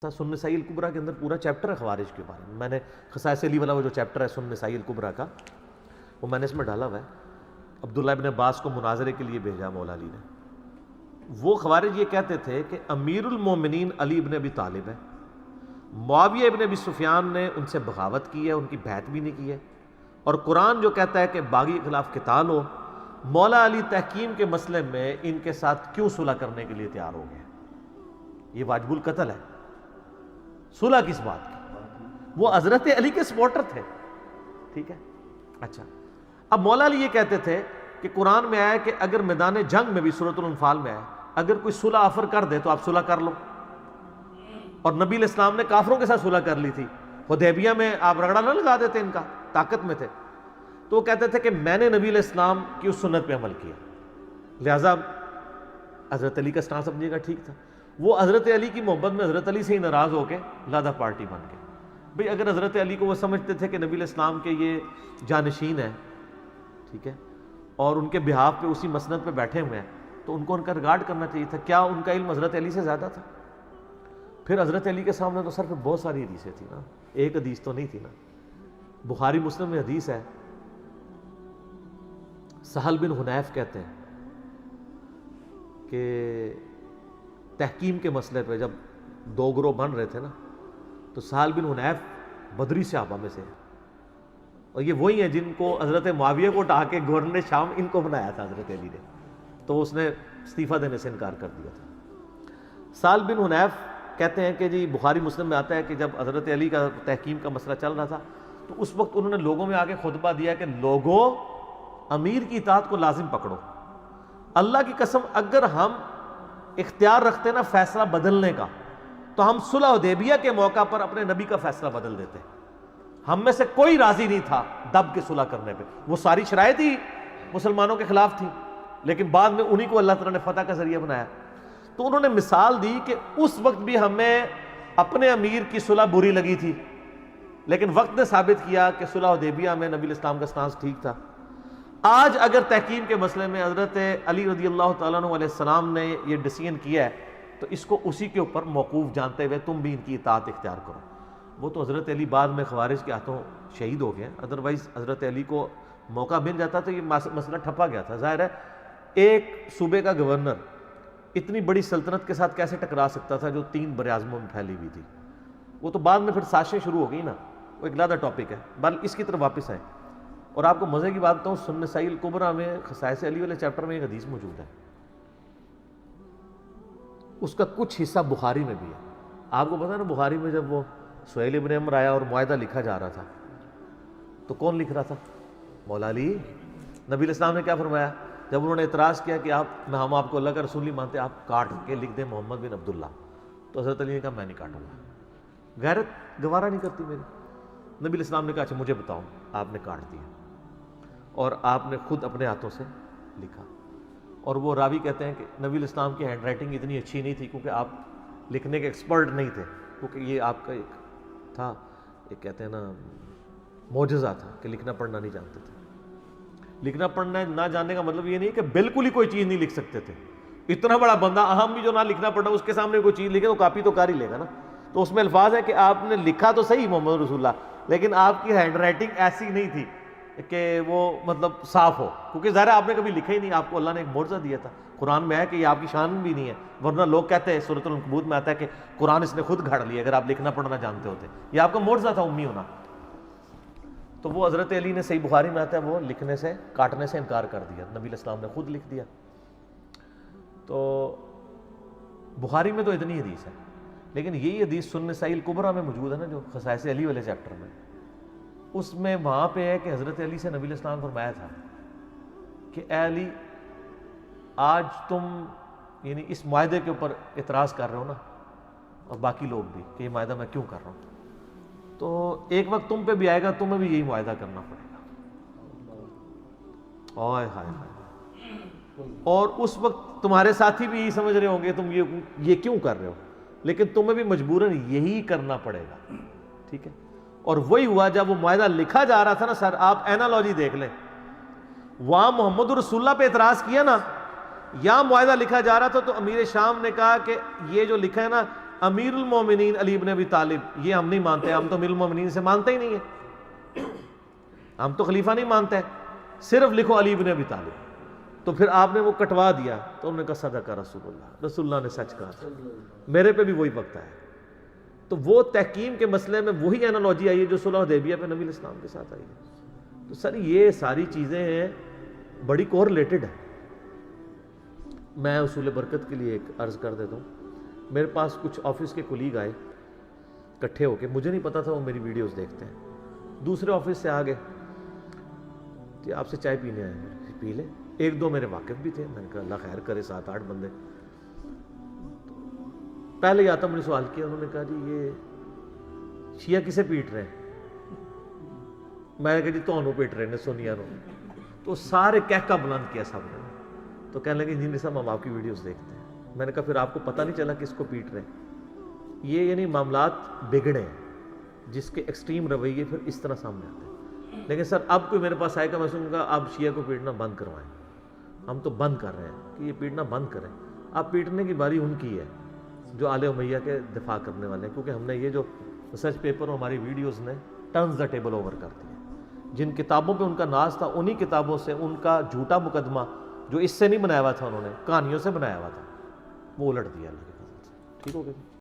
سنن نسائی الکبریٰ کے اندر پورا چیپٹر ہے خوارج کے بارے میں نے خصائص علی والا وہ جو چیپٹر ہے سنن نسائی الکبریٰ کا، وہ میں نے اس میں ڈالا ہوا ہے. عبداللہ ابن عباس کو مناظرے کے لیے بھیجا مولا علی نے. وہ خوارج یہ کہتے تھے کہ امیر المومنین علی ابن ابی طالب ہے، معاویہ ابن ابی سفیان نے ان سے بغاوت کی ہے، ان کی بیعت بھی نہیں کی ہے، اور قرآن جو کہتا ہے کہ باغی کے خلاف قتال ہو، مولا علی تحکیم کے مسئلے میں ان کے ساتھ کیوں صلح کرنے کے لیے تیار ہو گئے؟ یہ واجب القتل ہے. صلح کس بات کی؟ وہ حضرت علی کے سپورٹر تھے. ٹھیک ہے. اچھا، اب مولا علی یہ کہتے تھے کہ قرآن میں آیا کہ اگر میدان جنگ میں بھی سورۃ الانفال میں آیا اگر کوئی صلح آفر کر دے تو آپ صلح کر لو، اور نبی علیہ السلام نے کافروں کے ساتھ صلح کر لی تھی. حدیبیہ میں آپ رگڑا نہ لگا دیتے، ان کا طاقت میں تھے. تو وہ کہتے تھے کہ میں نے نبی علیہ السلام کی اس سنت پہ عمل کیا، لہٰذا حضرت علی کا سٹانس سمجھیے گا ٹھیک تھا. وہ حضرت علی کی محبت میں حضرت علی سے ہی ناراض ہو کے لادا پارٹی بن گئے. بھئی اگر حضرت علی کو وہ سمجھتے تھے کہ نبی علیہ السلام کے یہ جانشین ہیں، ٹھیک ہے، اور ان کے بہاف پہ اسی مسند پہ بیٹھے ہوئے ہیں، تو ان کو ان کا ریگارڈ کرنا چاہیے تھا. کیا ان کا علم حضرت علی سے زیادہ تھا؟ پھر حضرت علی کے سامنے تو صرف بہت ساری حدیثیں تھیں نا، ایک حدیث تو نہیں تھی نا. بخاری مسلم میں حدیث ہے، سہل بن حنیف کہتے ہیں کہ تحکیم کے مسئلے پہ جب دو گروہ بن رہے تھے نا، تو سہل بن حنیف بدری صحابہ میں سے ہیں، اور یہ وہی ہیں جن کو حضرت معاویہ کو اٹھا کے گورنر شام ان کو بنایا تھا حضرت علی نے، تو اس نے استعفیٰ دینے سے انکار کر دیا تھا. سہل بن حنیف کہتے ہیں کہ جی بخاری مسلم میں آتا ہے کہ جب حضرت علی کا تحکیم کا مسئلہ چل رہا تھا تو اس وقت انہوں نے لوگوں میں آگے خطبہ دیا کہ لوگوں امیر کی اطاعت کو لازم پکڑو. اللہ کی قسم اگر ہم اختیار رکھتے نا فیصلہ بدلنے کا تو ہم صلح حدیبیہ کے موقع پر اپنے نبی کا فیصلہ بدل دیتے. ہم میں سے کوئی راضی نہیں تھا دب کے صلح کرنے پہ. وہ ساری شرائط ہی مسلمانوں کے خلاف تھی، لیکن بعد میں انہی کو اللہ تعالیٰ نے فتح کا ذریعہ بنایا. تو انہوں نے مثال دی کہ اس وقت بھی ہمیں اپنے امیر کی صلح بری لگی تھی، لیکن وقت نے ثابت کیا کہ صلح حدیبیہ میں نبی الاسلام کا سٹانس ٹھیک تھا. آج اگر تحکیم کے مسئلے میں حضرت علی رضی اللہ تعالیٰ عنہ علیہ السلام نے یہ ڈیسیژن کیا ہے تو اس کو اسی کے اوپر موقوف جانتے ہوئے تم بھی ان کی اطاعت اختیار کرو. وہ تو حضرت علی بعد میں خوارج کے ہاتھوں شہید ہو گئے، ادروائز حضرت علی کو موقع مل جاتا تو یہ مسئلہ ٹھپا گیا تھا. ظاہر ہے ایک صوبے کا گورنر اتنی بڑی سلطنت کے ساتھ کیسے ٹکرا سکتا تھا جو 3 براعظموں میں پھیلی ہوئی تھی. وہ تو بعد میں پھر سازشیں شروع ہو گئی نا، وہ ایک علیحدہ ٹاپک ہے. بل اس کی طرف واپس آئیں، اور آپ کو مزے کی بات بتاؤں، سنن نسائی الکبریٰ میں خصائص علی والے چیپٹر میں ایک حدیث موجود ہے، اس کا کچھ حصہ بخاری میں بھی ہے. آپ کو پتا ہے نا بخاری میں جب وہ سہیل ابن عمر آیا اور معاہدہ لکھا جا رہا تھا تو کون لکھ رہا تھا؟ مولا علی. نبی علیہ السلام نے کیا فرمایا جب انہوں نے اعتراض کیا کہ ہم آپ کو اللہ کا رسول نہیں مانتے، آپ کاٹ کے لکھ دیں محمد بن عبداللہ، تو حضرت علی نے کہا میں نہیں کاٹوں گا، غیرت گوارا نہیں کرتی میری. نبی علیہ السلام نے کہا اچھا مجھے بتاؤ. آپ نے کاٹ دیا اور آپ نے خود اپنے ہاتھوں سے لکھا. اور وہ راوی کہتے ہیں کہ نبی علیہ السلام کی ہینڈ رائٹنگ اتنی اچھی نہیں تھی کیونکہ آپ لکھنے کے ایکسپرٹ نہیں تھے، کیونکہ یہ آپ کا ایک تھا، ایک کہتے ہیں نا معجزہ تھا کہ لکھنا پڑھنا نہیں جانتے تھے. لکھنا پڑھنا نہ جاننے کا مطلب یہ نہیں کہ بالکل ہی کوئی چیز نہیں لکھ سکتے تھے. اتنا بڑا بندہ اہم بھی جو نہ لکھنا پڑھنا اس کے سامنے کوئی چیز لکھے تو کاپی تو کر ہی لے گا نا. تو اس میں الفاظ ہے کہ آپ نے لکھا تو صحیح محمد رسول اللہ، لیکن آپ کی ہینڈ رائٹنگ ایسی نہیں تھی کہ وہ مطلب صاف ہو، کیونکہ ظاہر آپ نے کبھی لکھا ہی نہیں. آپ کو اللہ نے ایک معجزہ دیا تھا. قرآن میں ہے کہ یہ آپ کی شان بھی نہیں ہے، ورنہ لوگ کہتے ہیں سورۃ العنکبوت میں آتا ہے کہ قرآن اس نے خود گھڑ لیا اگر آپ لکھنا پڑھنا جانتے ہوتے. یہ آپ کا معجزہ تھا امی ہونا. تو وہ حضرت علی نے صحیح بخاری میں آتا ہے وہ لکھنے سے کاٹنے سے انکار کر دیا، نبی علیہ السلام نے خود لکھ دیا. تو بخاری میں تو اتنی حدیث ہے، لیکن یہی حدیث سنن نسائی الکبریٰ میں موجود ہے نا جو خصائص علی والے چیپٹر میں، اس میں وہاں پہ ہے کہ حضرت علی سے نبی علیہ السلام نے فرمایا تھا کہ اے علی آج تم یعنی اس معاہدے کے اوپر اعتراض کر رہے ہو نا، اور باقی لوگ بھی کہ یہ معاہدہ میں کیوں کر رہا ہوں، تو ایک وقت تم پہ بھی آئے گا تمہیں بھی یہی معاہدہ کرنا پڑے گا. اوئے ہائے ہائے. اور اس وقت تمہارے ساتھی بھی یہی سمجھ رہے ہوں گے تم یہ کیوں کر رہے ہو، لیکن تمہیں بھی مجبوراً یہی کرنا پڑے گا. ٹھیک ہے. اور وہی ہوا جب وہ معاہدہ لکھا جا رہا تھا نا سر، آپ اینالوجی دیکھ لیں، وہاں محمد رسول اللہ پہ اعتراض کیا نا، یہاں معاہدہ لکھا جا رہا تھا تو امیر شام نے کہا کہ یہ جو لکھا ہے نا امیر المومنین علی بن ابی طالب یہ ہم نہیں مانتے، ہم تو امیر المومنین سے مانتے ہی نہیں ہیں، ہم تو خلیفہ نہیں مانتے، صرف لکھو علی بن ابی طالب۔ تو پھر آپ نے وہ کٹوا دیا تو انہوں نے کہا صدق رسول اللہ، رسول اللہ نے سچ کہا تھا، میرے پہ بھی وہی وقت ہے۔ تو وہ تحکیم کے مسئلے میں وہی اینالوجی آئی ہے جو صلح حدیبیہ پہ نبی علیہ السلام کے ساتھ آئی ہے۔ تو سر یہ ساری چیزیں ہیں بڑی کورلیٹڈ ہیں۔ میں اصول برکت کے لیے ایک عرض کر دیتا ہوں، میرے پاس کچھ آفس کے کولیگ آئے اکٹھے ہو کے، مجھے نہیں پتا تھا وہ میری ویڈیوز دیکھتے ہیں، دوسرے آفس سے آ گئے کہ آپ سے چائے پینے آئے ہیں، پی لیں۔ ایک دو میرے واقف بھی تھے، میں نے کہا اللہ خیر کرے، 7-8 بندے۔ پہلے ہی آتا مجھے سوال کیا، انہوں نے کہا جی یہ شیعہ کسے پیٹ رہے ہیں؟ میں نے کہا جی تو پیٹ رہے ہیں سونیا نو۔ تو سارے کہکا بلند کیا سب نے، تو کہنے لگے انجینئر صاحب ہم آپ کی ویڈیوز دیکھتے ہیں۔ میں نے کہا پھر آپ کو پتہ نہیں چلا کس کو پیٹ رہے ہیں؟ یہ یعنی معاملات بگڑے ہیں جس کے ایکسٹریم رویے پھر اس طرح سامنے آتے ہیں۔ لیکن سر اب کوئی میرے پاس آئے گا، میں سنوں گا آپ شیعہ کو پیٹنا بند کروائیں، ہم تو بند کر رہے ہیں کہ یہ پیٹنا بند کریں۔ اب پیٹنے کی باری ان کی ہے جو آل امیہ کے دفاع کرنے والے ہیں، کیونکہ ہم نے یہ جو ریسرچ پیپر اور ہماری ویڈیوز نے ٹرنز دا ٹیبل اوور کر دیا۔ جن کتابوں پہ ان کا ناز تھا، انہی کتابوں سے ان کا جھوٹا مقدمہ جو اس سے نہیں بنایا ہوا تھا، انہوں نے کہانیوں سے بنایا ہوا تھا، وہ الٹ دیا اللہ کے فضل سے۔ ٹھیک ہو گیا؟